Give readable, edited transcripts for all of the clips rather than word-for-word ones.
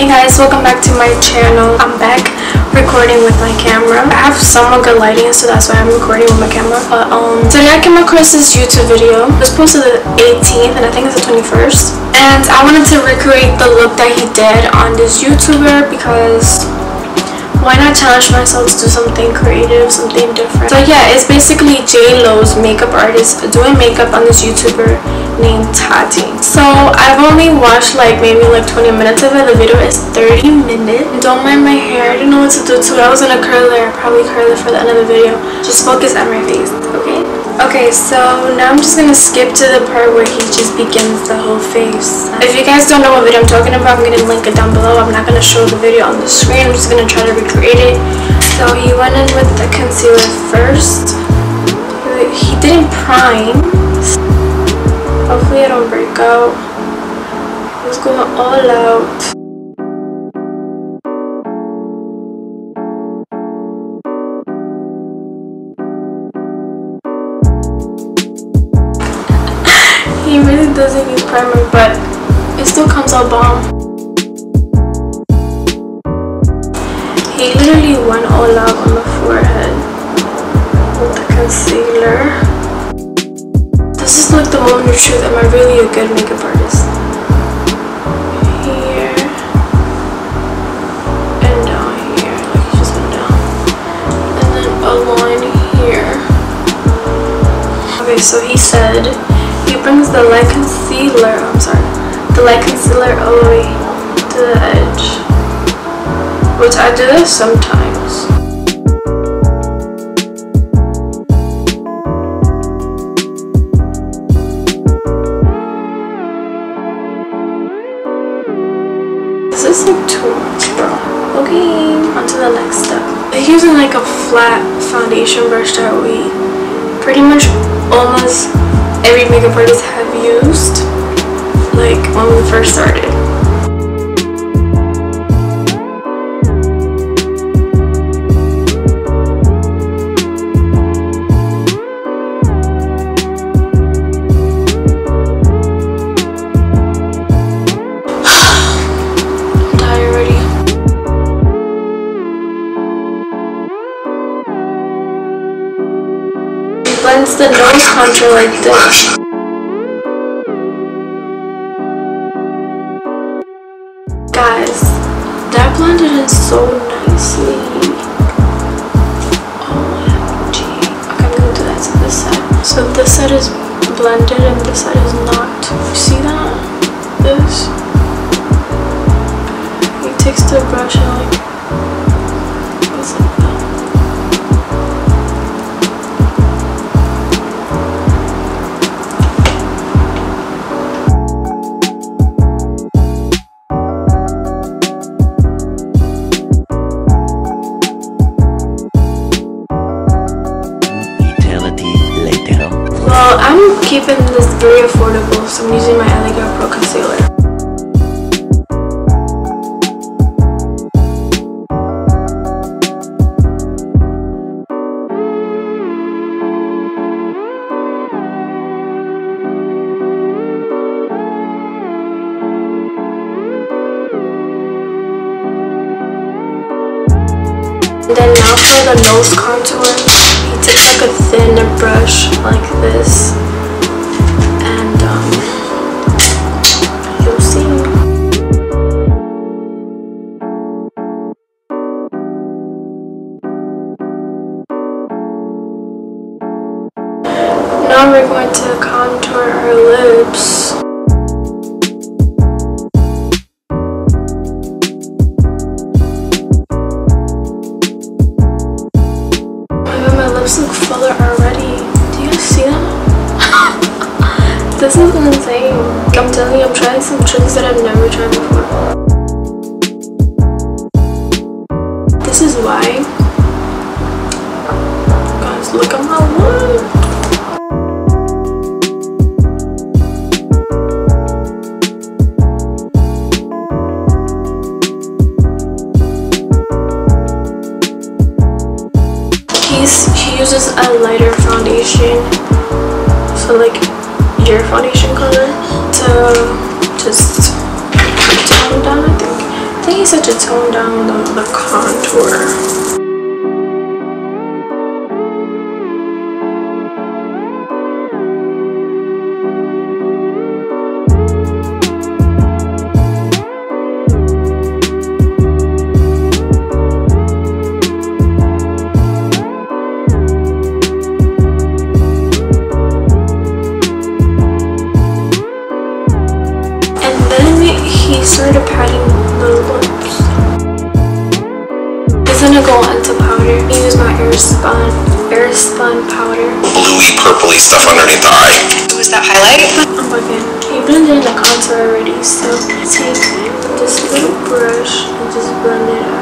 Hey guys, welcome back to my channel. I'm back recording with my camera. I have somewhat good lighting, so that's why I'm recording with my camera. But today I came across this YouTube video. It was posted the 18th and I think it's the 21st. And I wanted to recreate the look that he did on this YouTuber because why not challenge myself to do something creative, something different. So yeah, it's basically Jlo'S makeup artist doing makeup on this YouTuber named Tati. So I've only watched maybe 20 minutes of it. The video is 30 minutes. Don't mind my hair, I didn't know what to do to it. I was gonna curl it, I'll probably curl it for the end of the video. Just focus on my face, okay? Okay, so now I'm just gonna skip to the part where he just begins the whole face. If you guys don't know what video I'm talking about, I'm gonna link it down below. I'm not gonna show the video on the screen, I'm just gonna try to recreate it. So he went in with the concealer first. He didn't prime. Hopefully I don't break out. He was going all out. He really doesn't use primer, but it still comes out bomb. He literally went all out on the forehead with the concealer. This is like the moment of truth. Am I really a good makeup artist? Here and down here, like he just went down, and then a line here. Okay, so he said he brings the light concealer. The light concealer all the way to the edge, which I do this sometimes. This is too much, bro. Okay, on to the next step. I'm using a flat foundation brush that we pretty much almost every makeup artist have used when we first started. I'm tired already. He blends the nose contour like this. Guys, that blended in so nicely. OMG. Okay, I'm gonna do that to this side. So this side is blended and this side is not. You see that? This. He takes the brush and goes like that. Well, I'm keeping this very affordable, so I'm using my LA Pro concealer. And then now for the nose contour, he takes a thinner brush like this, and you'll see. Now we're going to contour our lips. Look fuller already. Do you see that? This is insane. I'm telling you, I'm trying some tricks that I've never tried before. This is why. Guys, look at my look. He uses a lighter foundation, so your foundation color, to just tone down, I think. I think he said to tone down the contour. He started patting the lips. He's gonna go into powder. I use my air spun powder. Bluey purpley stuff underneath the eye. Was that highlight? I'm bugging. He blended in the contour already, so take this little brush and just blend it out.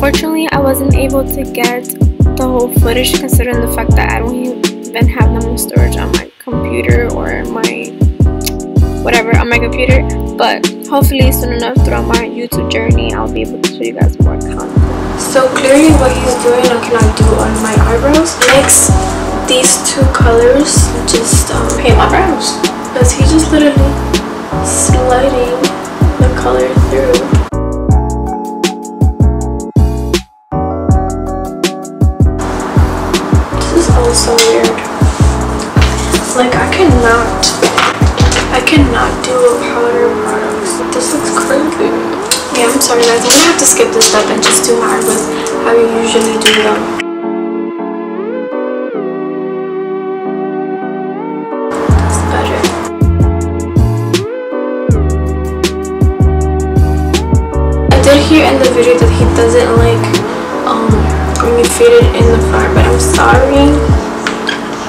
Unfortunately, I wasn't able to get the whole footage considering the fact that I don't even have them in storage on my computer or my whatever on my computer. But hopefully soon enough throughout my YouTube journey, I'll be able to show you guys more content. So clearly what he's doing, I cannot do on my eyebrows. Mix these two colors, just paint my brows. Because he's just literally sliding the color through. So weird. Like I cannot do a powder products. This looks crazy. Yeah, I'm sorry guys. I'm gonna have to skip this step and just do my eyebrows how you usually do them. That's better. I did hear in the video that he doesn't like when you fade it in the front, but I'm sorry.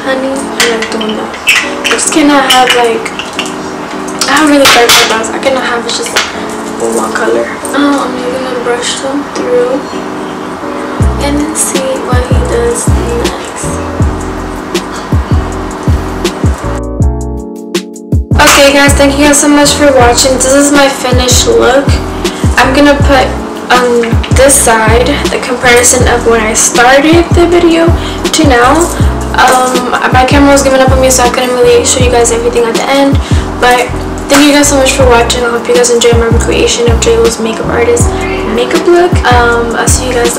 Honey, I like doing that. I just cannot have like, I have really dark eyebrows. I cannot have it just like one color. I'm gonna brush them through and then see what he does next. Okay guys, thank you guys so much for watching. This is my finished look. I'm gonna put on this side the comparison of when I started the video to now. My camera was giving up on me, so I couldn't really show you guys everything at the end, but thank you guys so much for watching. I hope you guys enjoyed my recreation of Jlo'S makeup artist makeup look. I'll see you guys